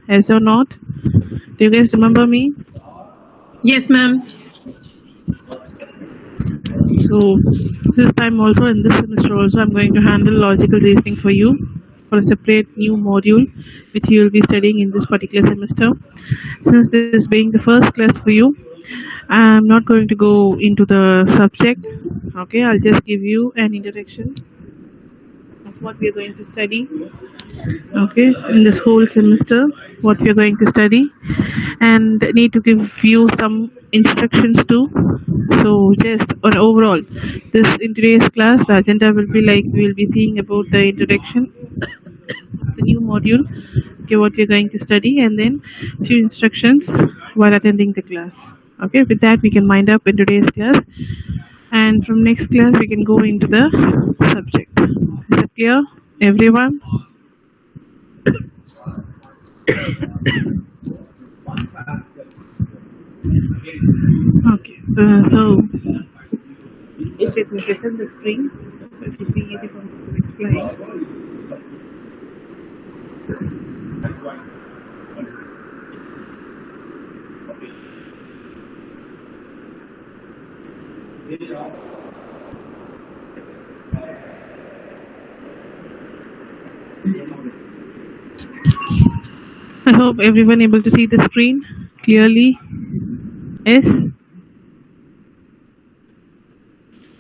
Yes or not? Do you guys remember me? Yes, ma'am. So this time also, in this semester also, I'm going to handle logical reasoning for you for a separate new module which you will be studying in this particular semester. Since this being the first class for you, I'm not going to go into the subject. Okay, I'll just give you an introduction of what we are going to study. Okay, in this whole semester, what we are going to study, and need to give you some instructions too. So just on overall, this in today's class, the agenda will be like we will be seeing about the introduction, the new module, okay, what we are going to study, and then few instructions while attending the class. Okay, with that we can wind up in today's class, and from next class we can go into the subject. Is it clear, everyone? Okay, so if it will present the screen, it will be easy for me to explain. I hope everyone able to see the screen clearly. Yes.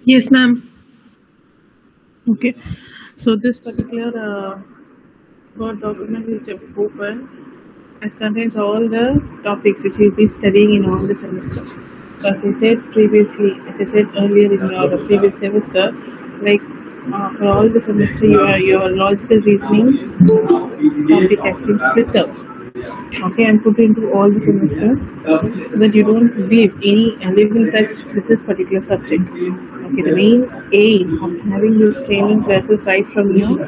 Yes, ma'am. Okay. So this particular Word document which I've opened, it contains all the topics which you'll be studying in all the semester. So as I said previously, as I said earlier in your previous semester, like for all the semester, your logical reasoning topic has been split up. Okay, and put into all the semester so that you don't leave live in touch with this particular subject. Okay, the main aim of having these training classes right from your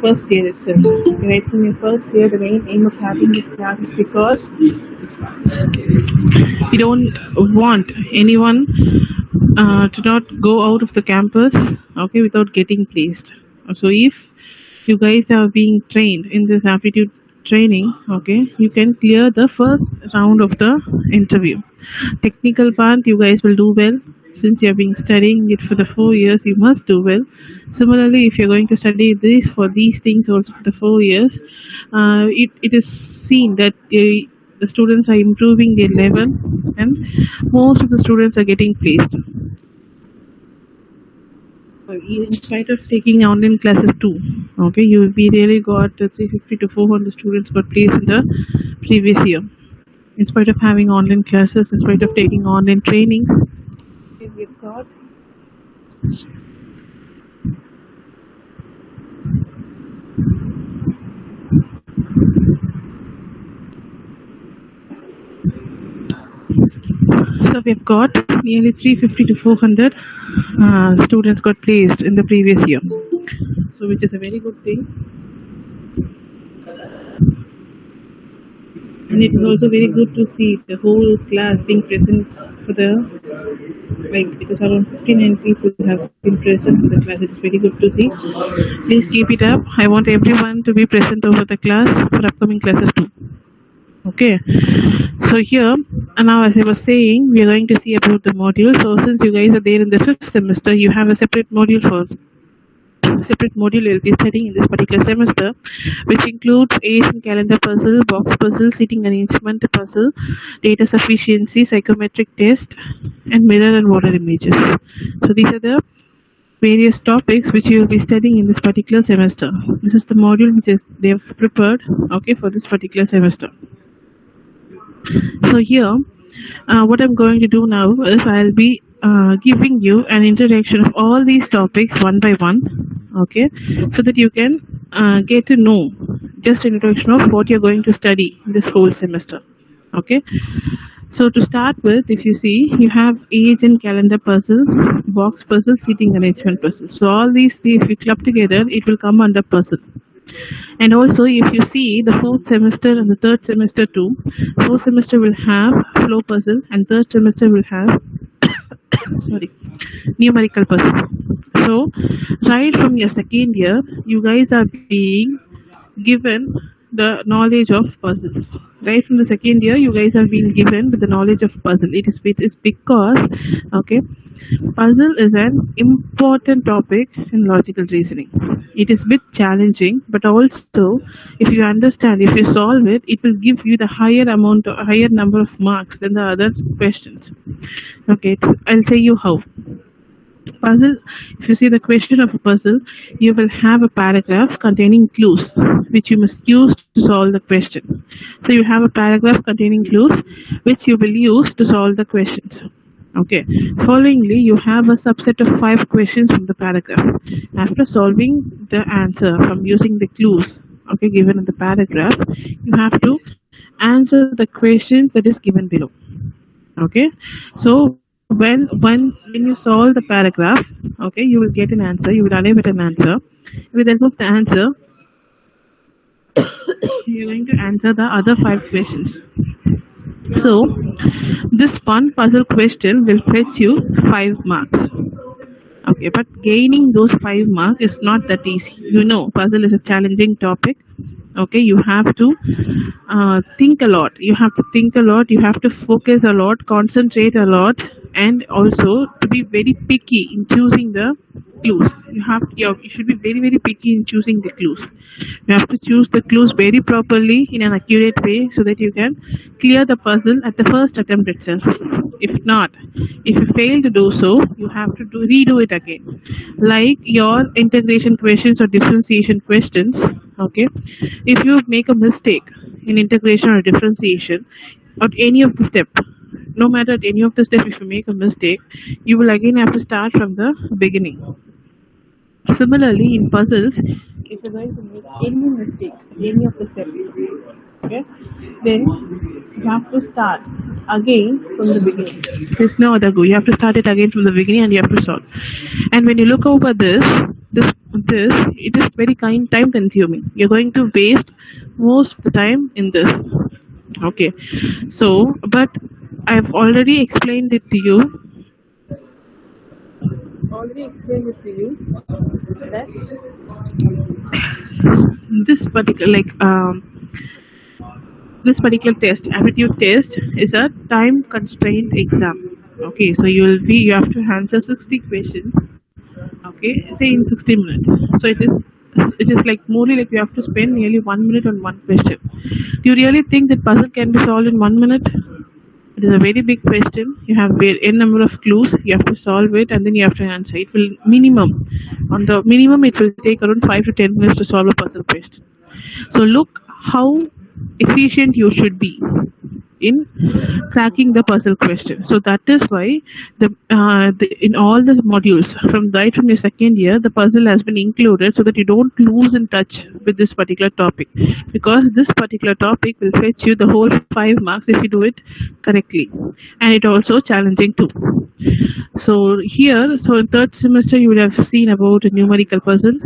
first year itself. Right from your first year, the main aim of having this class is because we don't want anyone to not go out of the campus, okay, without getting placed. So if you guys are being trained in this aptitude training, okay, you can clear the first round of the interview. Technical part you guys will do well. Since you have been studying it for the 4 years, you must do well. Similarly, if you're going to study this for these things also for the 4 years, it is seen that the students are improving their level, and most of the students are getting placed. In spite of taking online classes too, okay, we really got 350 to 400 students got placed in the previous year. In spite of having online classes, in spite of taking online trainings, we've got so we've got nearly 350 to 400 students got placed in the previous year, so which is a very good thing. And it is also very good to see the whole class being present for the, like, it is around 59 people have been present in the class. It is very good to see. Please keep it up. I want everyone to be present over the class for upcoming classes too. Okay, so here and now, as I was saying, we are going to see about the module. So since you guys are there in the 5th semester, you have a separate module you'll be studying in this particular semester, which includes Asian calendar puzzle, box puzzle, seating arrangement puzzle, data sufficiency, psychometric test, and mirror and water images. So these are the various topics which you will be studying in this particular semester. This is the module which they have prepared, okay, for this particular semester. So here, what I'm going to do now is I'll be giving you an introduction of all these topics one by one, okay, so that you can get to know just an introduction of what you're going to study this whole semester. Okay, so to start with, if you see, you have age and calendar puzzle, box puzzle, seating arrangement puzzle. So all these three, if you club together, it will come under puzzle. And also, if you see the 4th semester and the 3rd semester too, 4th semester will have flow puzzle and 3rd semester will have sorry, numerical puzzle. So right from your 2nd year, you guys are being given the knowledge of puzzles. Right from the second year, you guys have been given with the knowledge of puzzle. It is because, okay, puzzle is an important topic in logical reasoning. It is a bit challenging, but also if you understand, if you solve it, it will give you the higher number of marks than the other questions. Okay, I'll say you how. Puzzle, if you see the question of a puzzle, you will have a paragraph containing clues which you must use to solve the question. So you have a paragraph containing clues which you will use to solve the questions. Okay. Followingly, you have a subset of 5 questions from the paragraph. After solving the answer from using the clues, okay, given in the paragraph, you have to answer the questions that is given below. Okay. So when you solve the paragraph, okay, you will get an answer. You will arrive at an answer. With the help of the answer, you're going to answer the other 5 questions. So this one puzzle question will fetch you 5 marks. Okay, but gaining those 5 marks is not that easy. You know, puzzle is a challenging topic. Okay, you have to think a lot. You have to think a lot. You have to focus a lot, concentrate a lot, and also to be very picky in choosing the clues. You should be very picky in choosing the clues. You have to choose the clues very properly in an accurate way so that you can clear the puzzle at the first attempt itself. If not, if you fail to do so, you have to redo it again. Like your integration questions or differentiation questions, okay? If you make a mistake in integration or differentiation at any of the step, no matter at any of the step, if you make a mistake, you will again have to start from the beginning. Similarly, in puzzles, if you're going to make any mistake at any of the steps, okay, then you have to start again from the beginning. There's no other go. You have to start it again from the beginning and you have to solve. And when you look over this, it is very time consuming. You're going to waste most of the time in this. Okay. So, but I've already explained it to you. That this particular test, aptitude test, is a time constrained exam. Okay, so you have to answer 60 questions. Okay, say in 60 minutes. So it is like morely like you have to spend nearly 1 minute on one question. Do you really think that puzzle can be solved in 1 minute? It is a very big question. You have a number of clues. You have to solve it, and then you have to answer. It will it will take around 5 to 10 minutes to solve a puzzle question. So look how efficient you should be in cracking the puzzle question. So that is why in all the modules right from your second year, the puzzle has been included so that you don't lose in touch with this particular topic, because this particular topic will fetch you the whole 5 marks if you do it correctly, and it also challenging too. So in third semester you would have seen about a numerical puzzle.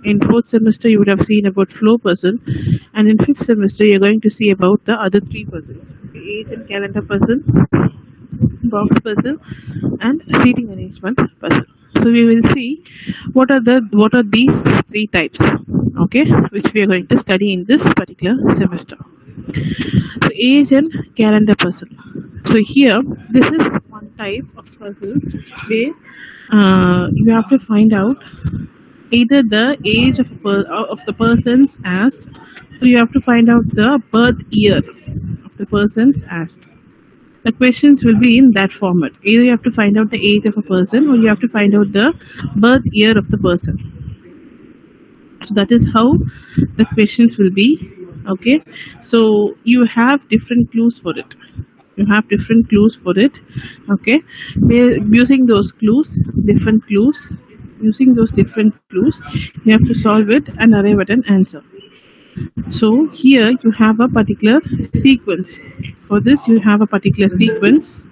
In fourth semester you would have seen about flow puzzle, and in fifth semester you're going to see about the other 3 puzzles: the age and calendar puzzle, box puzzle, and seating arrangement puzzle. So we will see what are these 3 types, okay, which we are going to study in this particular semester. So age and calendar puzzle. So here, this is one type of puzzle where you have to find out either the age of the persons asked, so you have to find out the birth year of the persons asked. The questions will be in that format. Either you have to find out the age of a person, or you have to find out the birth year of the person. So that is how the questions will be. Okay, so you have different clues for it. Okay, we're using those clues, using those different clues, you have to solve it and arrive at an answer. So here you have a particular sequence. For this you have a particular sequence.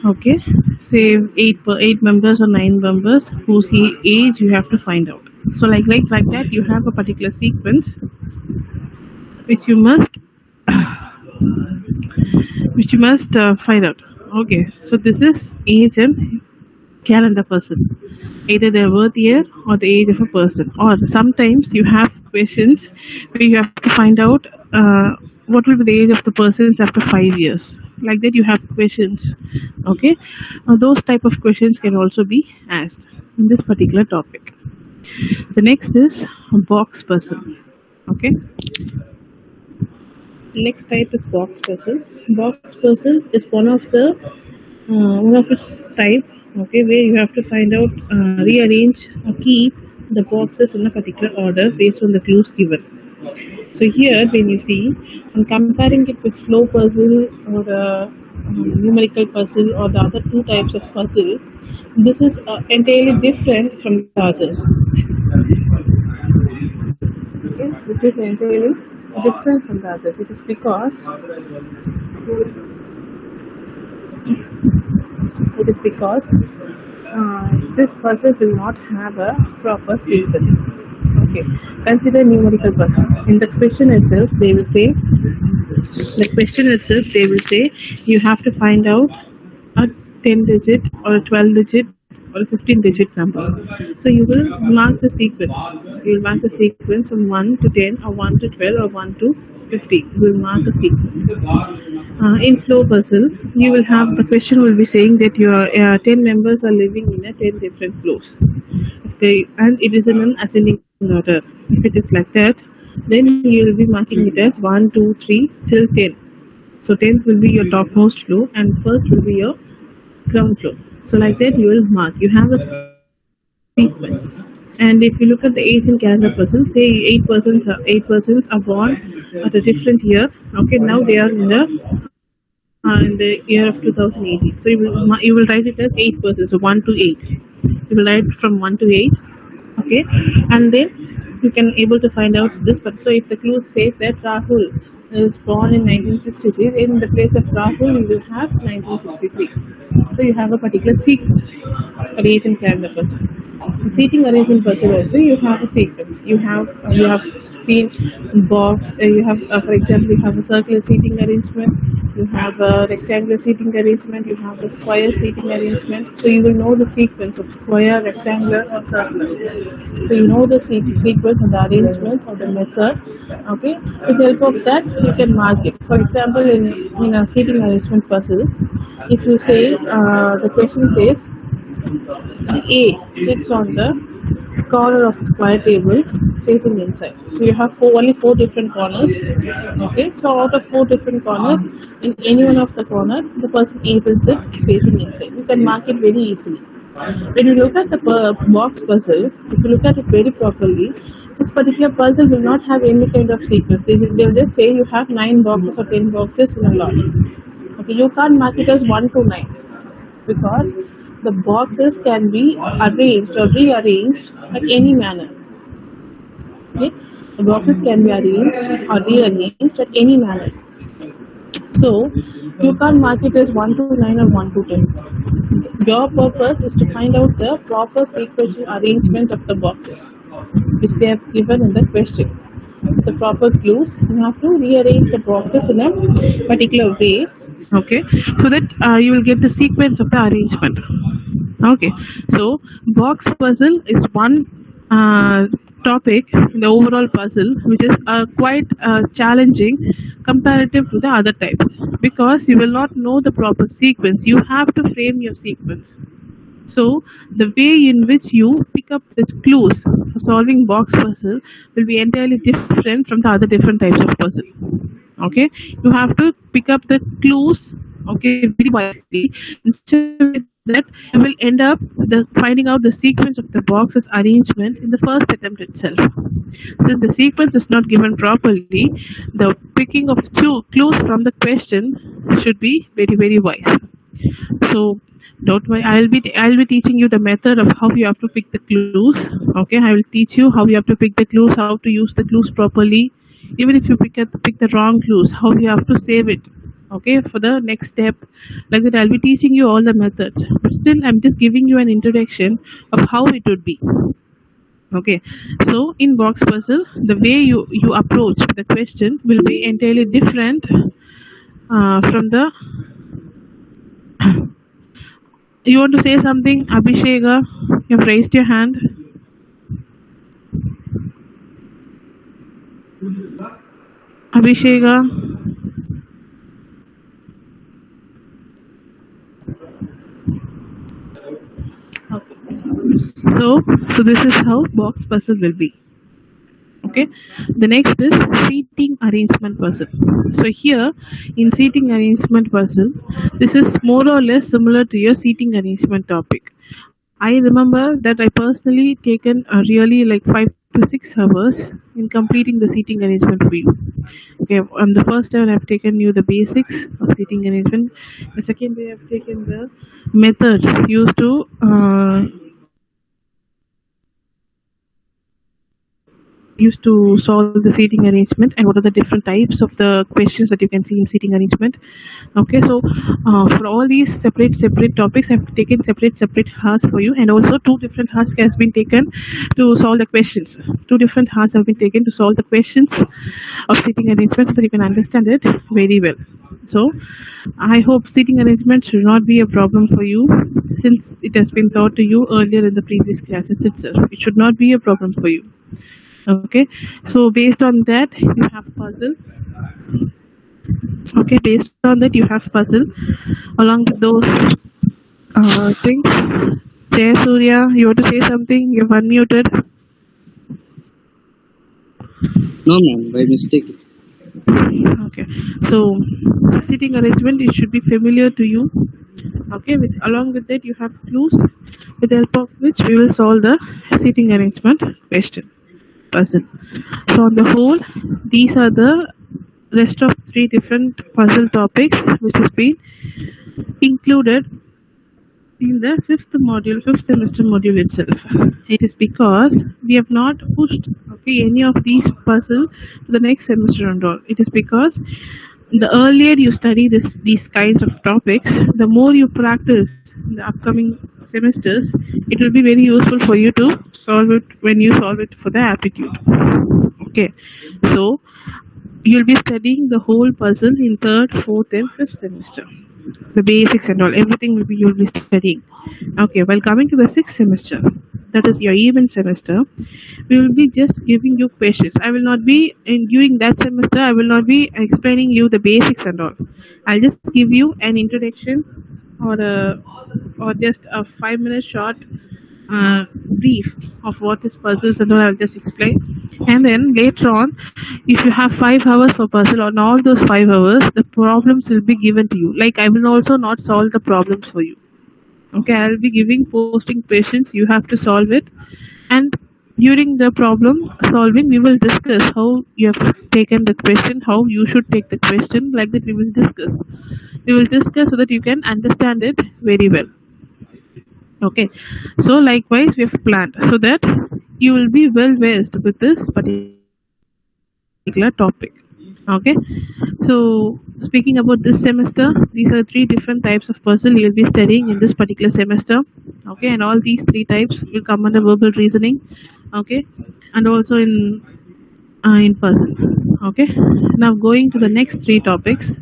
Okay, say 8 members or 9 members whose age you have to find out. So like that you have a particular sequence which you must find out. Okay, so this is age and calendar person, either their birth year or the age of a person. Or sometimes you have questions where you have to find out what will be the age of the persons after 5 years. Like that, you have questions. Okay, those type of questions can also be asked in this particular topic. The next is a box puzzle. Okay, next type is box puzzle. Box puzzle is one of its type. Okay, where you have to find out, rearrange or keep the boxes in a particular order based on the clues given. So here, when you see, I'm comparing it with flow puzzle or numerical puzzle or the other two types of puzzle. This is entirely different from the others. Okay, this is entirely different from the others. It is because this puzzle will not have a proper sequence. Okay, consider numerical puzzle. In the question itself, they will say you have to find out a 10-digit or a 12-digit or a 15-digit number. So you will mark the sequence. You will mark the sequence from 1 to 10 or 1 to 12 or 1 to 50. You will mark the sequence. In flow puzzle, you will have the question will be saying that your 10 members are living in a 10 different floors. And it is in an ascending order. If it is like that, then you will be marking it as 1, 2, 3 till 10. So 10th will be your topmost floor and first will be your ground floor. So like that you will mark. You have a sequence. And if you look at the Asian calendar person, say 8 persons are born at a different year. Okay, now they are in the year of 2018. So you will write it as 8 persons, so 1 to 8. You will write from 1 to 8. Okay, and then you can able to find out this. But so if the clue says that Rahul is born in 1963, in the place of Rahul you will have 1963. So you have a particular sequence, arrangement calendar person. So seating arrangement person also you have a sequence. You have seen box. You have for example you have a circular seating arrangement. You have a rectangular seating arrangement. You have a square seating arrangement. So you will know the sequence of square, rectangular, or circular. So you know the sequence and the arrangement or the method. Okay. With the help of that, you can mark it. For example, in a seating arrangement puzzle, if you say the question says A sits on the corner of a square table facing inside. So you have only 4 different corners. Okay, so out of 4 different corners, in any one of the corner, the person A will sit facing inside. You can mark it very easily. When you look at the box puzzle, if you look at it very properly, this particular puzzle will not have any kind of sequence. They will just say you have 9 boxes or 10 boxes in a lot. Okay, you can't mark it as 1 to 9 because the boxes can be arranged or rearranged at any manner. Okay, the boxes can be arranged or rearranged at any manner. So you can't mark it as 1 to 9 or 1 to 10. Your purpose is to find out the proper sequential arrangement of the boxes which they have given in the question. With the proper clues, you have to rearrange the boxes in a particular way. Okay, so that you will get the sequence of the arrangement. Okay, so box puzzle is one topic in the overall puzzle which is quite challenging comparative to the other types because you will not know the proper sequence. You have to frame your sequence. So the way in which you pick up the clues for solving box puzzle will be entirely different from the other different types of puzzle. Okay, you have to pick up the clues, okay, very wisely. Instead that you will end up finding out the sequence of the box's arrangement in the first attempt itself. Since the sequence is not given properly, the picking of clues from the question should be very, very wise. So don't worry, I'll be teaching you the method of how you have to pick the clues. Okay, I will teach you how you have to pick the clues, how to use the clues properly. Even if you pick the wrong clues, how you have to save it. Okay, for the next step, like that I'll be teaching you all the methods. But still, I'm just giving you an introduction of how it would be. Okay, so in box puzzle, the way you approach the question will be entirely different from the You want to say something, Abhisheka? You've raised your hand. Abhisheka. So this is how box puzzle will be. Okay, the next is seating arrangement puzzle. So here in seating arrangement puzzle, this is more or less similar to your seating arrangement topic. I remember that I personally taken a really like 5 to 6 hours in completing the seating arrangement for you. Okay, on the first time I've taken you the basics of seating arrangement. The second day I've taken the methods used to solve the seating arrangement, and what are the different types of the questions that you can see in seating arrangement. Okay, so for all these separate topics, I've taken separate hours for you, and also 2 different hours has been taken to solve the questions. 2 different hours have been taken to solve the questions of seating arrangement so that you can understand it very well. So I hope seating arrangement should not be a problem for you, since it has been taught to you earlier in the previous classes itself. It should not be a problem for you. Okay, so based on that you have puzzle. Okay, based on that you have puzzle. Along with those things, Jay Surya, you want to say something? You've unmuted. No, ma'am, by mistake. Okay, so seating arrangement, it should be familiar to you. Okay, along with that you have clues with the help of which we will solve the seating arrangement question puzzle. So on the whole, these are the rest of 3 different puzzle topics which has been included in the 5th semester module itself. It is because we have not pushed any of these puzzle to the next semester and all. It is because the earlier you study these kinds of topics, the more you practice in the upcoming semesters, it will be very useful for you to solve it when you solve it for the aptitude. Okay, so you'll be studying the whole puzzle in 3rd, 4th and 5th semester. The basics and all, everything you'll be studying. Okay, while coming to the 6th semester, that is your event semester, we will be just giving you questions. I will not be during that semester, I will not be explaining you the basics and all. I'll just give you an introduction or just a 5-minute short brief of what is puzzles and all. I'll just explain, and then later on, if you have 5 hours for puzzle, on all those 5 hours the problems will be given to you. Like, I will also not solve the problems for you. Okay, I'll be posting questions, you have to solve it, and during the problem solving we will discuss how you have taken the question, how you should take the question. Like that we will discuss so that you can understand it very well. Okay, so likewise we have planned so that you will be well versed with this particular topic. Okay, so speaking about this semester, these are 3 different types of puzzle you will be studying in this particular semester. Okay, and all these 3 types will come under verbal reasoning. Okay, and also in puzzle. Okay, now going to the next 3 topics: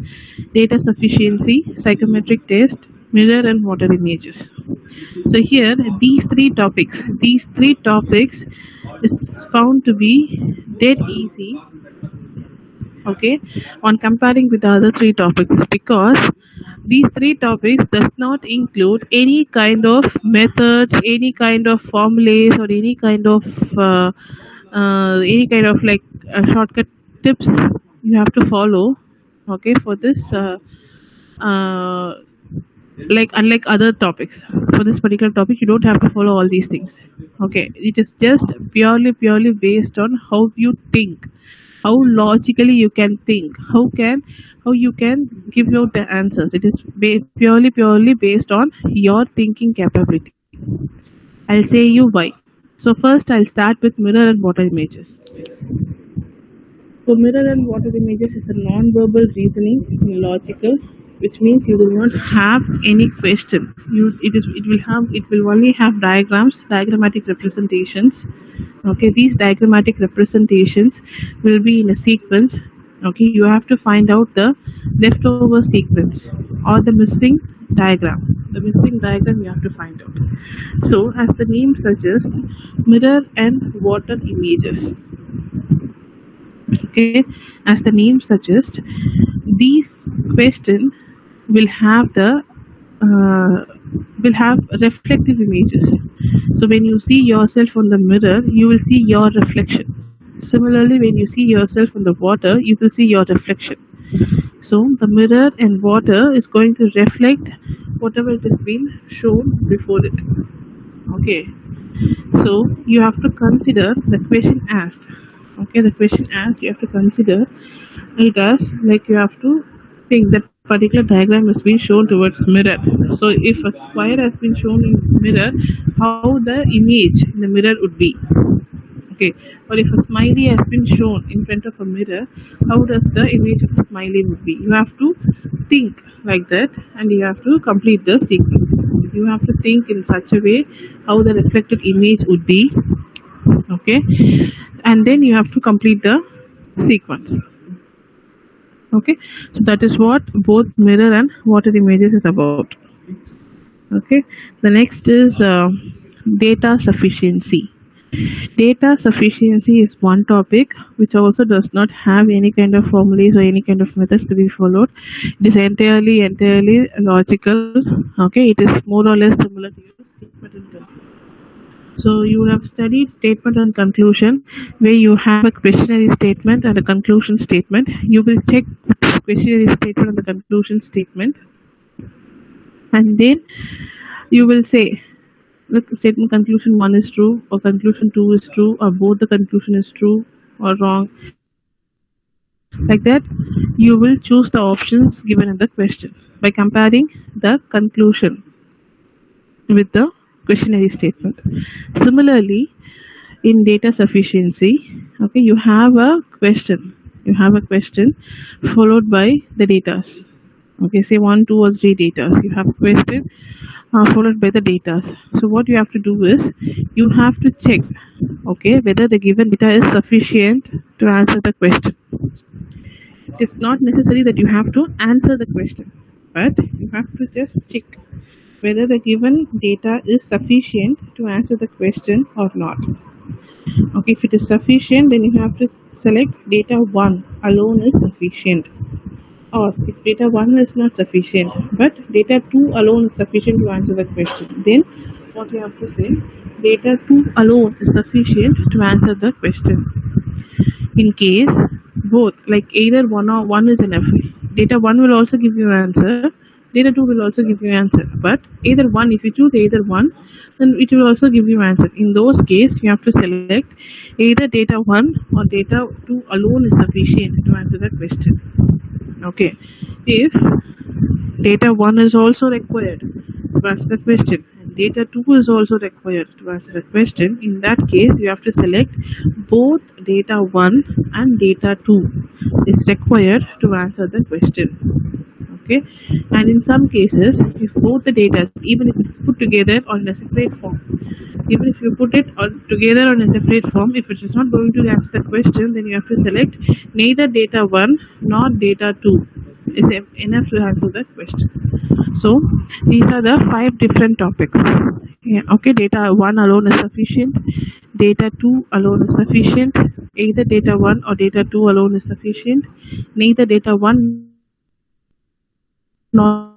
data sufficiency, psychometric test, mirror and water images. So here these 3 topics is found to be dead easy, okay, on comparing with the other 3 topics, because these 3 topics does not include any kind of methods, any kind of formulas, or any kind of like shortcut tips you have to follow. Okay, for this like unlike other topics, for this particular topic you don't have to follow all these things. Okay, it is just purely based on how you think, how logically you can think, how you can give out the answers. It is purely based on your thinking capability. I'll say you why. So first I'll start with mirror and water images. So mirror and water images is a non-verbal reasoning, logical, which means you will not have any question. It will only have diagrams, diagrammatic representations. Okay, these diagrammatic representations will be in a sequence. Okay, you have to find out the leftover sequence or the missing diagram. The missing diagram you have to find out. So, as the name suggests, mirror and water images. Okay, as the name suggests, these question will have reflective images. So when you see yourself on the mirror, you will see your reflection. Similarly, when you see yourself in the water, you will see your reflection. So the mirror and water is going to reflect whatever it has been shown before it. Okay, so you have to consider the question asked. Okay, the question asked, you have to consider it as like you have to think that particular diagram has been shown towards mirror. So if a square has been shown in mirror, how the image in the mirror would be. Okay, or if a smiley has been shown in front of a mirror, how does the image of a smiley would be? You have to think like that, and you have to complete the sequence. You have to think in such a way how the reflected image would be. Okay, and then you have to complete the sequence. Okay, so that is what both mirror and water images is about. Okay, the next is data sufficiency. Data sufficiency is one topic which also does not have any kind of formulas or any kind of methods to be followed. It is entirely logical. Okay, it is more or less similar to your statement and conclusion. So you would have studied statement and conclusion, where you have a questionary statement and a conclusion statement. You will check the questionary statement and the conclusion statement, and then you will say, look, statement conclusion 1 is true, or conclusion 2 is true, or both the conclusion is true or wrong. Like that, you will choose the options given in the question by comparing the conclusion with the questionary statement. Similarly, in data sufficiency, okay, you have a question. You have a question followed by the datas. Okay, say 1, 2, or 3 datas. You have a question followed by the datas. So what you have to do is you have to check, okay, whether the given data is sufficient to answer the question. It is not necessary that you have to answer the question, but you have to just check whether the given data is sufficient to answer the question or not. Okay, if it is sufficient, then you have to select data 1 alone is sufficient. Or if data 1 is not sufficient, but data 2 alone is sufficient to answer the question, then what you have to say, data 2 alone is sufficient to answer the question. In case both, like either 1 or 1 is enough, data 1 will also give you answer, data 2 will also give you answer, but either one, if you choose either one, then it will also give you answer. In those cases, you have to select either data 1 or data 2 alone is sufficient to answer the question. Okay, if data 1 is also required to answer the question and data 2 is also required to answer the question, in that case you have to select both data 1 and data 2 is required to answer the question. Okay, and in some cases, if both the data, even if it's put together on a separate form, even if you put it together on a separate form, if it is not going to answer the question, then you have to select neither data 1 nor data 2 is enough to answer the question. So these are the 5 different topics. Yeah, okay, data 1 alone is sufficient, data 2 alone is sufficient, either data 1 or data 2 alone is sufficient, neither data 1 nor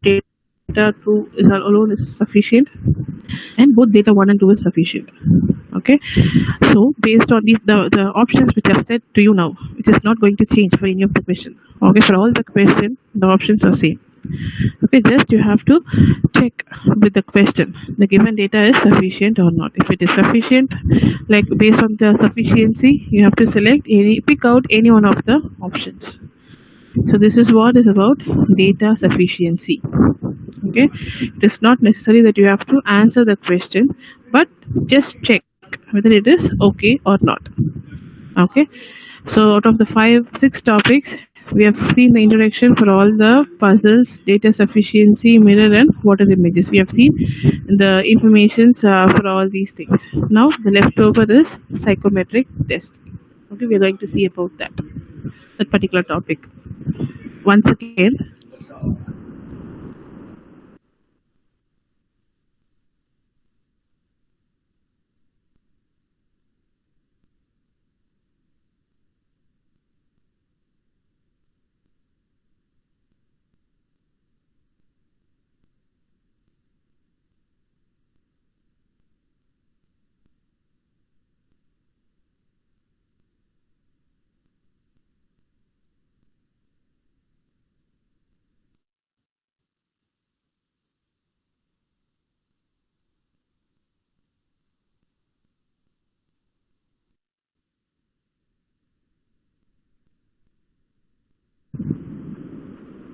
data 2 is alone is sufficient, and both data 1 and 2 is sufficient. Okay, so based on the options which I've said to you now, it is not going to change for any of the question. Okay, for all the question, the options are same. Okay, just you have to check with the question, the given data is sufficient or not. If it is sufficient, like based on the sufficiency, you have to pick out any one of the options. So this is what is about data sufficiency. Okay, it is not necessary that you have to answer the question, but just check whether it is okay or not. Okay, so out of the 6 topics, we have seen the introduction for all the puzzles, data sufficiency, mirror and water images. We have seen the informations for all these things. Now the leftover is psychometric test. Okay, we are going to see about that particular topic. Once again,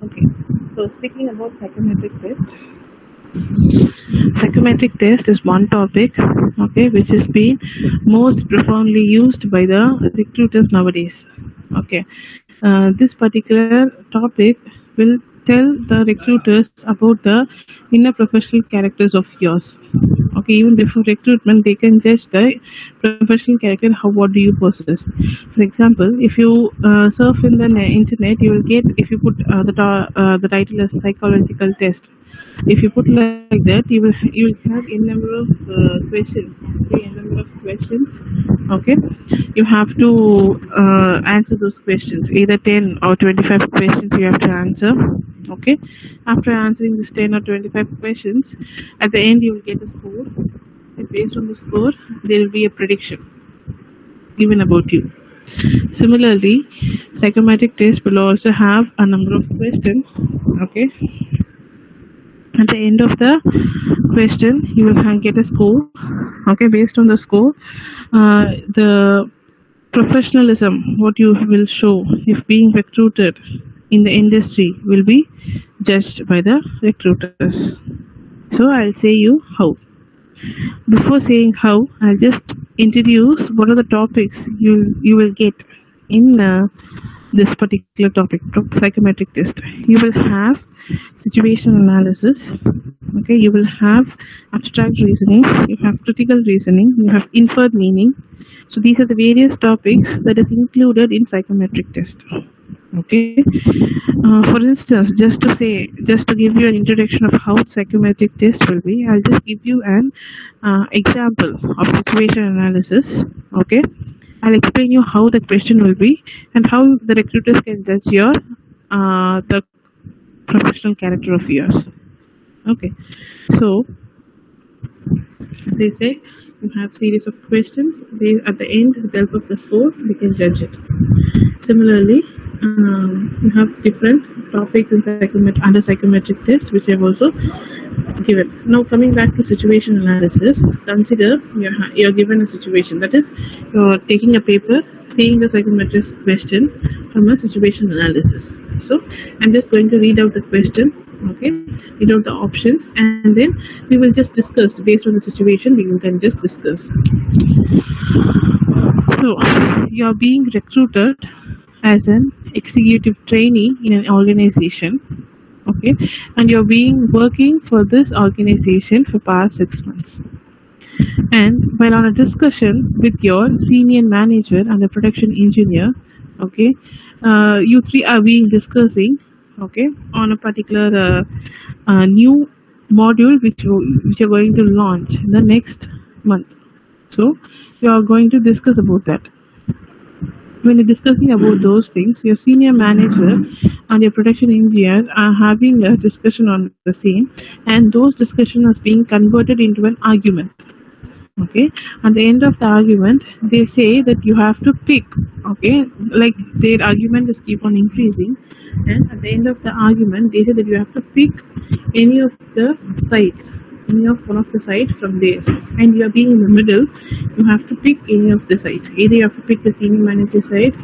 Okay, so speaking about psychometric test, psychometric test is one topic, okay, which is being most profoundly used by the recruiters nowadays. Okay, this particular topic will tell the recruiters about the inner professional characters of yours. Okay, even before recruitment, they can judge the professional character. How, what do you possess? For example, if you surf in the internet, you will get, if you put the title as psychological test. If you put like that, you will have a number of questions. Okay, a number of questions. Okay, you have to answer those questions. Either 10 or 25 questions you have to answer. Okay, after answering this 10 or 25 questions, at the end you will get a score. And based on the score, there will be a prediction given about you. Similarly, psychometric test will also have a number of questions. Okay, at the end of the question you will get a score. Okay, based on the score, the professionalism what you will show if being recruited in the industry will be judged by the recruiters. So I'll say you how. Before saying how, I'll just introduce what are the topics you will get in this particular topic, psychometric test. You will have situation analysis. Okay, you will have abstract reasoning, you have critical reasoning, you have inferred meaning. So these are the various topics that is included in psychometric test. Okay, for instance, just to give you an introduction of how psychometric test will be, I'll just give you an example of situation analysis. Okay, I'll explain you how the question will be and how the recruiters can judge your the professional character of yours. Okay, so as I said, you have series of questions. They, at the end, with the help of the score, we can judge it. Similarly, you have different topics in under psychometric tests, which I've also given. Now, coming back to situation analysis, consider you're given a situation. That is, you're taking a paper, seeing the psychometric question from a situation analysis. So, I'm just going to read out the question. Okay, read out the options, and then we will just discuss based on the situation. We can just discuss. So, you're being recruited as an executive trainee in an organization. Okay, and you're working for this organization for past 6 months. And while on a discussion with your senior manager and the production engineer, okay, you three are discussing, okay, on a particular new module which you're going to launch in the next month. So you are going to discuss about that. When you're discussing about those things, your senior manager and your production engineer are having a discussion on the same, and those discussions are being converted into an argument. Okay, at the end of the argument, they say that you have to pick. Okay, like their argument is keep on increasing, and at the end of the argument, they say that you have to pick any of the sides, one of the sides from theirs, and you are being in the middle. You have to pick any of the sides. Either you have to pick the senior manager side.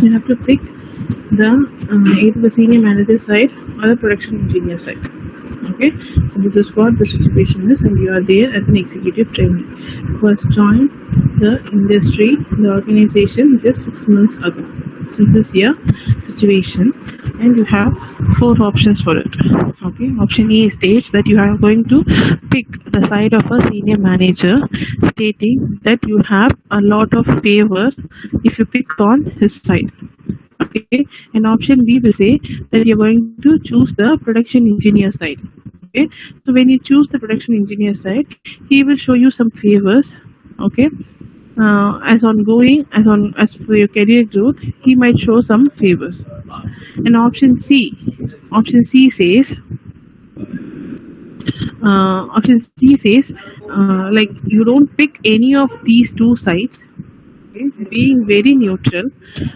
You have to pick either the senior manager side or the production engineer side. Okay, so this is what the situation is, and you are there as an executive trainee who has joined the industry, the organization just 6 months ago. So this is your situation, and you have 4 options for it. Okay, option A states that you are going to pick the side of a senior manager, stating that you have a lot of favor if you pick on his side. Okay, and option B will say that you're going to choose the production engineer side. Okay, so when you choose the production engineer side, he will show you some favors. Okay, as for your career growth, he might show some favors. And option C says like you don't pick any of these 2 sides. Okay, being very neutral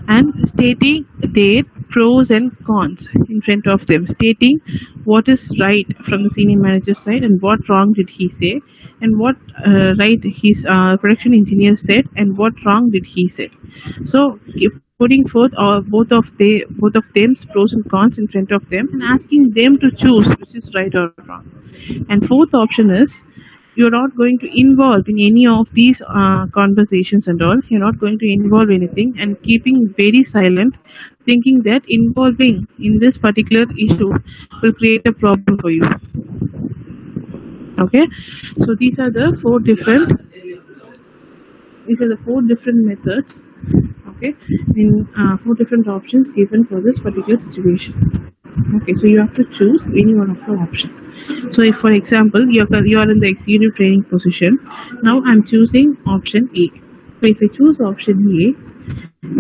and stating their pros and cons in front of them, stating what is right from the senior manager's side and what wrong did he say, and what right his production engineer said and what wrong did he say. So putting forth both of them's pros and cons in front of them and asking them to choose which is right or wrong. And fourth option is you're not going to involve in any of these conversations and all. You're not going to involve anything and keeping very silent, thinking that involving in this particular issue will create a problem for you. Okay, so these are the four different methods. Okay, in four different options given for this particular situation. Okay, so you have to choose any one of the options. So if for example you are in the executive training position, now I'm choosing option A. So if I choose option A,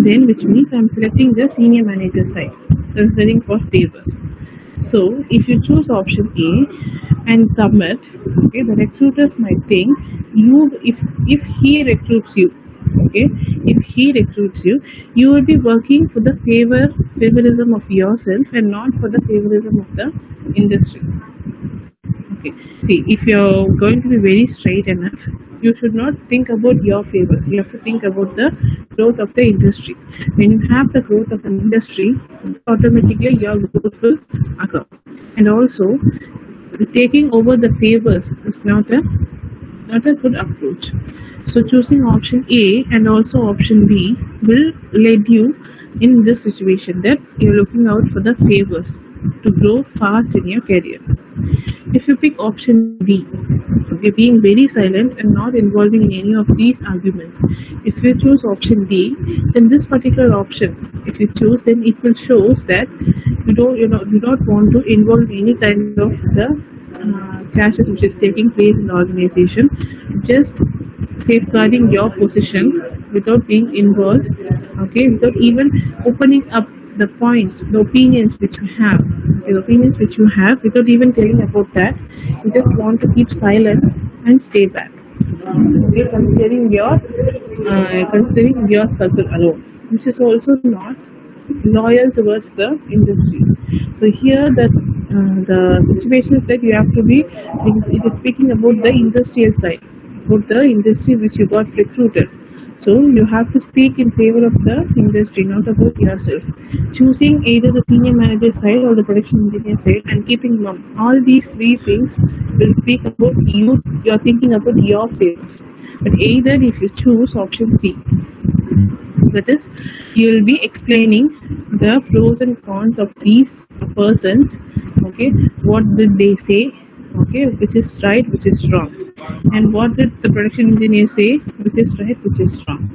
then which means I'm selecting the senior manager side, considering for favors. So if you choose option A and submit, okay, the recruiters might think if he recruits you, okay, if he recruits you, you will be working for the favorism of yourself and not for the favorism of the industry. Okay, see, if you're going to be very straight enough, you should not think about your favors. You have to think about the growth of the industry. When you have the growth of an industry, automatically your growth will occur. And also, taking over the favors is not a good approach. So choosing option A and also option B will lead you in this situation that you're looking out for the favors to grow fast in your career. If you pick option B, okay, being very silent and not involving in any of these arguments, if you choose option D, then this particular option, if you choose, then it will show that you don't want to involve any kind of the clashes which is taking place in the organization, just safeguarding your position without being involved, okay, without even opening up the points, the opinions which you have, without even telling about that. You just want to keep silent and stay back. Okay, considering your circle alone, which is also not loyal towards the industry. So here the situation is that you have to be, it is speaking about the industrial side, about the industry which you got recruited. So you have to speak in favor of the industry, not about yourself. Choosing either the senior manager side or the production engineer side and keeping mum. All these three things will speak about you. You are thinking about your favors. But either if you choose option C, that is, you will be explaining the pros and cons of these persons. Okay, what did they say? Okay, which is right, which is wrong, and what did the production engineer say, which is right, which is wrong.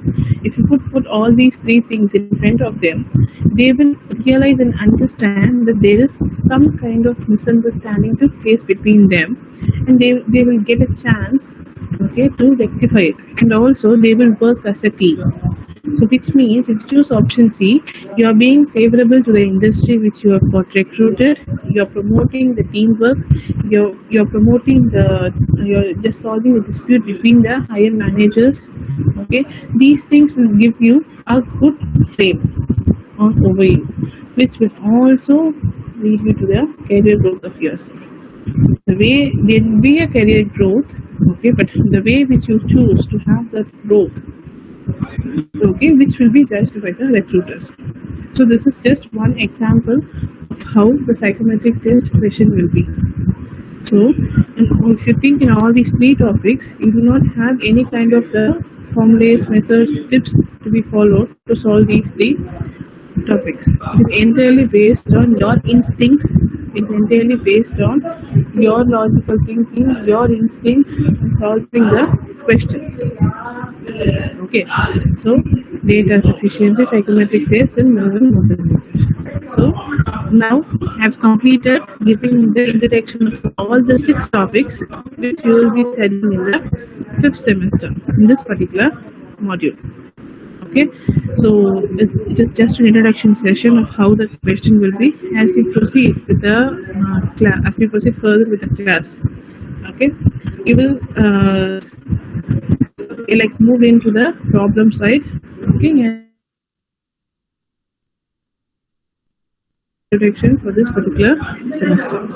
If you put all these three things in front of them, they will realize and understand that there is some kind of misunderstanding took place between them, and they will get a chance, okay, to rectify it, and also they will work as a team. So which means if you choose option C, you are being favorable to the industry which you have got recruited, you are promoting the teamwork, you're promoting you're just solving the dispute between the higher managers. Okay, these things will give you a good frame over you, which will also lead you to the career growth of yourself. So the way there will be a career growth, okay, but the way which you choose to have that growth, okay, which will be judged by the recruiters. So this is just one example of how the psychometric test question will be. So, and if you think in all these three topics, you do not have any kind of the formulas, methods, tips to be followed to solve these three topics. It is entirely based on your instincts. It's entirely based on your logical thinking, your instincts, in solving the question. Okay, so data sufficiency, psychometric test, and neural motor images. So now I've completed giving the introduction of all the 6 topics which you will be studying in the 5th semester in this particular module. Okay, so it is just an introduction session of how the question will be as you proceed with the class, as you proceed further with the class. Okay, you will like move into the problem side. Okay, introduction for this particular semester.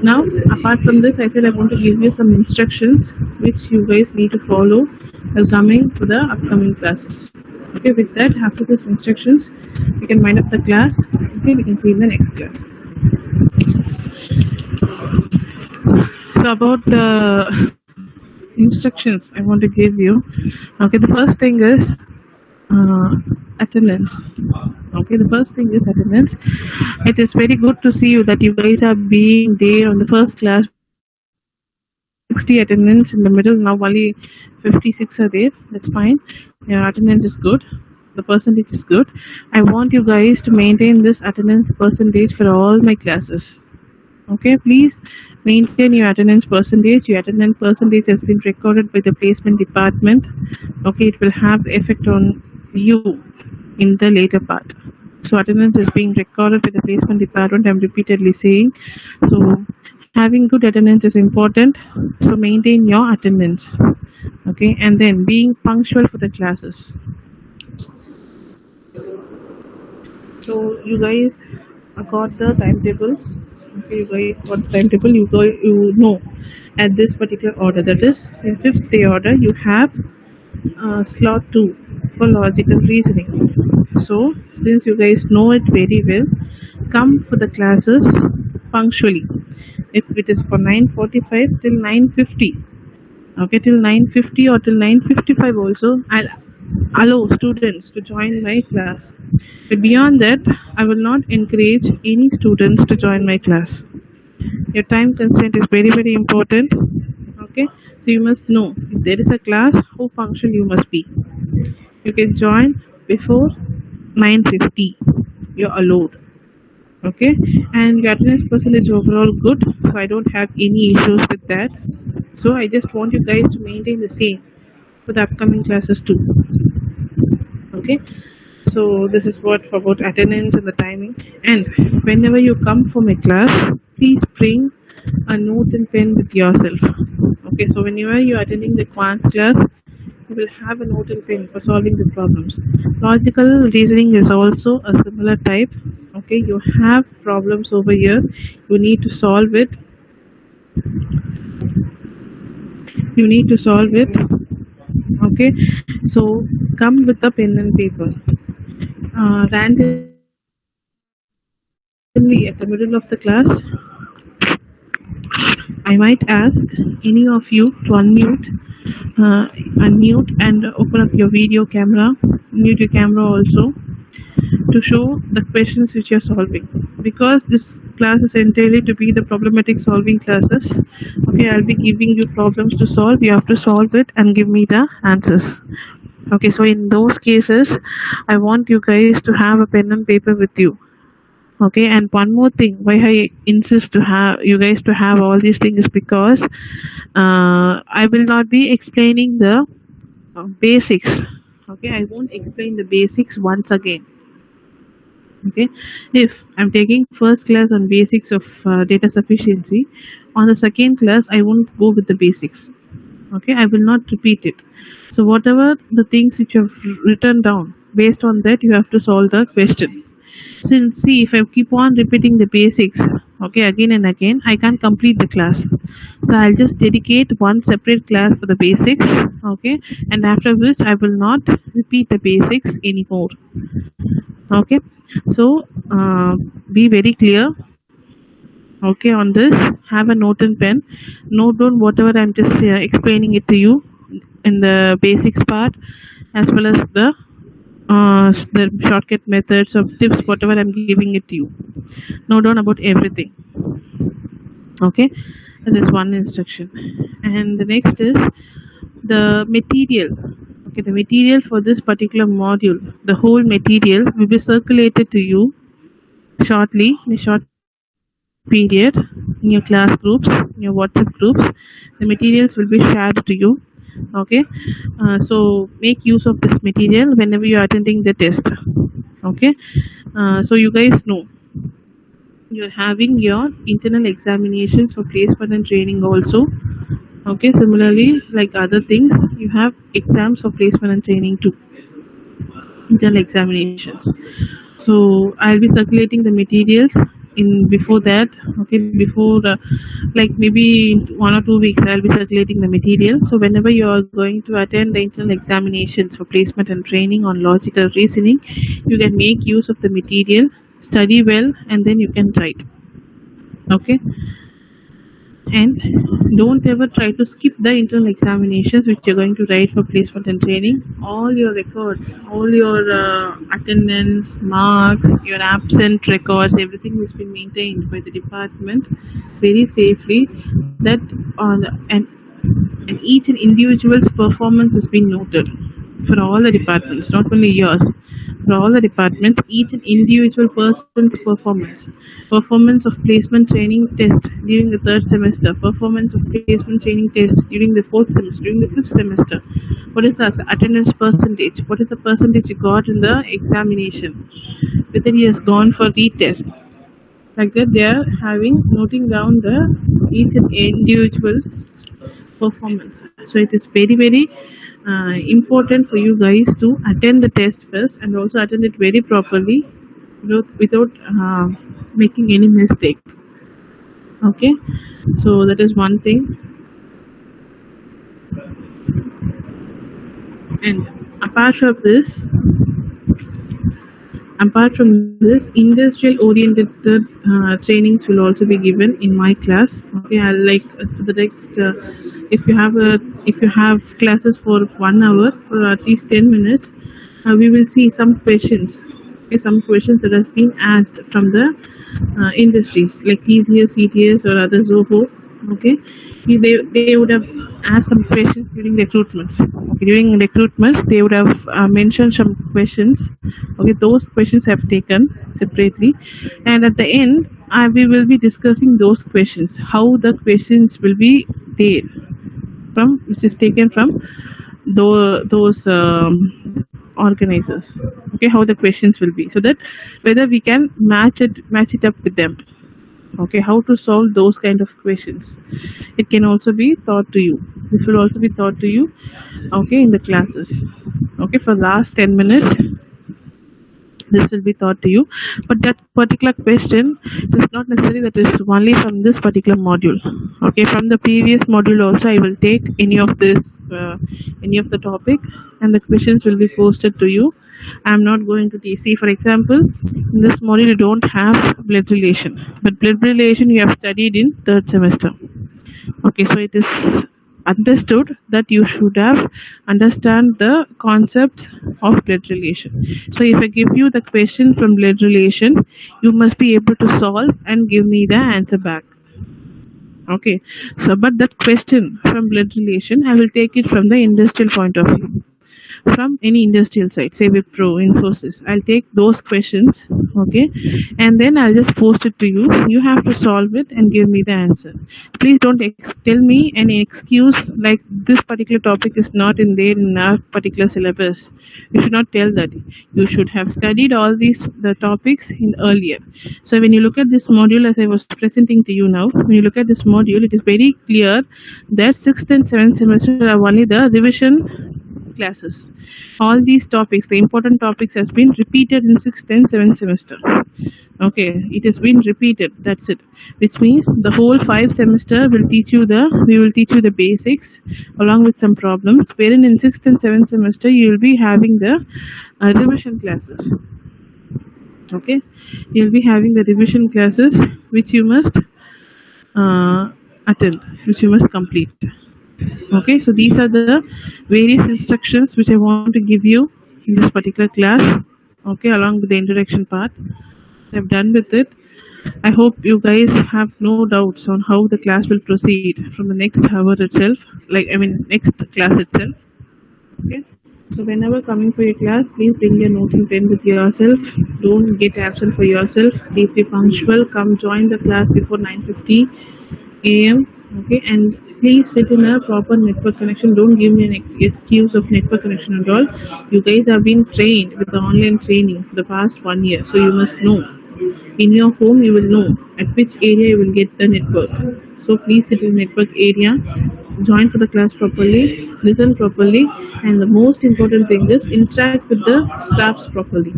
Now, apart from this, I said I want to give you some instructions which you guys need to follow while coming to the upcoming classes. Okay, with that, after these instructions, we can wind up the class. Okay, we can see in the next class. So about the instructions I want to give you. Okay, the first thing is attendance. Okay, the first thing is attendance. It is very good to see you that you guys are being there on the first class. 60 attendance in the middle, now only 56 are there. That's fine. Your attendance is good. The percentage is good. I want you guys to maintain this attendance percentage for all my classes. Okay, please maintain your attendance percentage. Your attendance percentage has been recorded by the placement department. Okay, it will have effect on you in the later part. So attendance is being recorded by the placement department. I'm repeatedly saying. So having good attendance is important. So maintain your attendance. Okay, and then being punctual for the classes. So you guys got the timetable. Okay, you guys got the timetable. You know at this particular order, that is in 5th day order, you have slot 2 for logical reasoning. So since you guys know it very well, come for the classes punctually. If it is for 9:45 till 9:50, okay, till 9:50 or till 9:55 also, I'll allow students to join my class. But beyond that, I will not encourage any students to join my class. Your time constraint is very, very important. Okay, so you must know if there is a class, how punctual you must be. You can join before 9:50. You're allowed. Okay, and your attendance percentage overall good, so I don't have any issues with that. So I just want you guys to maintain the same for the upcoming classes too. Okay, so this is what about attendance and the timing. And whenever you come for my class, please bring a note and pen with yourself. Okay, so whenever you're attending the quants class, you will have a note and pen for solving the problems. Logical reasoning is also a similar type. Okay, you have problems over here, you need to solve it. Okay, so come with a pen and paper. Randomly at the middle of the class, I might ask any of you to unmute and open up your video camera, mute your camera also, to show the questions which you're solving. Because this class is entirely to be the problematic solving classes. Okay, I'll be giving you problems to solve. You have to solve it and give me the answers. Okay, so in those cases, I want you guys to have a pen and paper with you. Okay, and one more thing, why I insist to have you guys to have all these things, because I will not be explaining the basics. Okay, I won't explain the basics once again. Okay, if I'm taking first class on basics of data sufficiency, on the second class I won't go with the basics. Okay, I will not repeat it. So whatever the things which you have written down, based on that you have to solve the question. So see, if I keep on repeating the basics, okay, again and again, I can't complete the class. So I'll just dedicate one separate class for the basics. Okay, and after which I will not repeat the basics anymore. Okay, so be very clear. Okay, on this, have a note and pen. Note down whatever I'm just explaining it to you in the basics part, as well as the shortcut methods of tips, whatever I'm giving it to you. Note down about everything. Okay, that is one instruction. And the next is the material. Okay, the material for this particular module, the whole material will be circulated to you shortly, in a short period, in your class groups, in your WhatsApp groups. The materials will be shared to you. Okay, so make use of this material whenever you are attending the test. Okay, so you guys know you're having your internal examinations for placement and training also. Okay, similarly, like other things, you have exams for placement and training too, internal examinations. So I'll be circulating the materials in before that, okay, before like maybe in 1 or 2 weeks, I'll be circulating the material. So whenever you are going to attend the internal examinations for placement and training on logical reasoning, you can make use of the material, study well, and then you can write. Okay, and don't ever try to skip the internal examinations which you're going to write for placement and training. All your records, all your attendance, marks, your absent records, everything has been maintained by the department very safely. That and each and individual's performance has been noted for all the departments, not only yours. For all the departments, each and individual person's performance of placement training test during the third semester, performance of placement training test during the fourth semester, during the fifth semester. What is the attendance percentage? What is the percentage you got in the examination? Whether he has gone for retest. Like that, they are noting down the each and individual's performance. So it is very, very important for you guys to attend the test first and also attend it very properly without making any mistake. Okay, so that is one thing. And apart from this, industrial oriented trainings will also be given in my class. Okay, I'll like for the next if you have classes for 1 hour for at least 10 minutes, we will see some questions. Okay, some questions that has been asked from the industries like TCS, CTS, or other Zoho. Okay, they would have asked some questions during recruitments. Okay, during recruitments, they would have mentioned some questions. Okay, those questions I have taken separately, and at the end, we will be discussing those questions. How the questions will be there from, which is taken from those organizers. Okay, how the questions will be, so that whether we can match it up with them. Okay, how to solve those kind of questions. It can also be taught to you. This will also be taught to you, okay, in the classes. Okay, for last 10 minutes, this will be taught to you. But that particular question is not necessarily that is only from this particular module. Okay, from the previous module also, I will take any of the topic, and the questions will be posted to you. I'm not going to see, for example, in this module you don't have blood relation, but blood relation you have studied in third semester. Okay, so it is understood that you should have understand the concepts of blood relation. So if I give you the question from blood relation, you must be able to solve and give me the answer back. Okay, so but that question from blood relation, I will take it from the industrial point of view. From any industrial site, say Wipro, Infosys, I'll take those questions, okay, and then I'll just post it to you. You have to solve it and give me the answer. Please don't tell me any excuse like this particular topic is not in there in our particular syllabus. You should not tell that. You should have studied all the topics in earlier. So when you look at this module, as I was presenting to you now, when you look at this module, it is very clear that 6th and 7th semester are only the revision classes. All these topics, the important topics, has been repeated in 6th and 7th semester. Okay, it has been repeated, that's it, which means the whole 5 semester we will teach you the basics along with some problems, wherein in 6th and 7th semester you will be having the revision classes. Okay, you will be having the revision classes which you must attend, which you must complete. Okay, so these are the various instructions which I want to give you in this particular class. Okay, along with the introduction part, I've done with it. I hope you guys have no doubts on how the class will proceed from the next hour itself, next class itself. Okay, so whenever coming for your class, please bring your note and pen with yourself. Don't get absent for yourself. Please be punctual. Come join the class before 9:50 a.m. Okay, and please sit in a proper network connection. Don't give me an excuse of network connection and all. You guys have been trained with the online training for the past 1 year, so you must know. In your home, you will know at which area you will get the network. So please sit in the network area. join for the class properly, listen properly, and the most important thing is interact with the staffs properly.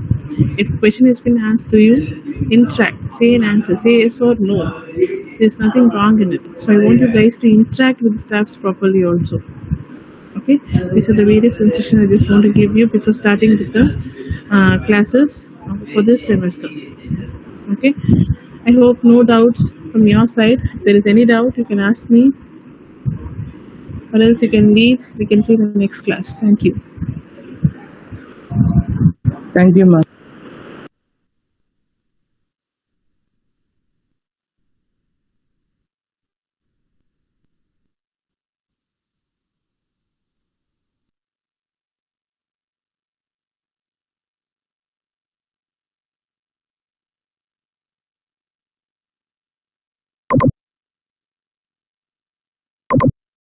If a question has been asked to you, interact, say an answer, say yes or no. There's nothing wrong in it. So I want you guys to interact with the staffs properly also. Okay, these are the various instructions I just want to give you before starting with the classes for this semester. Okay, I hope no doubts from your side. If there is any doubt, you can ask me, or else you can leave. We can see the next class. Thank you. Thank you, ma'am.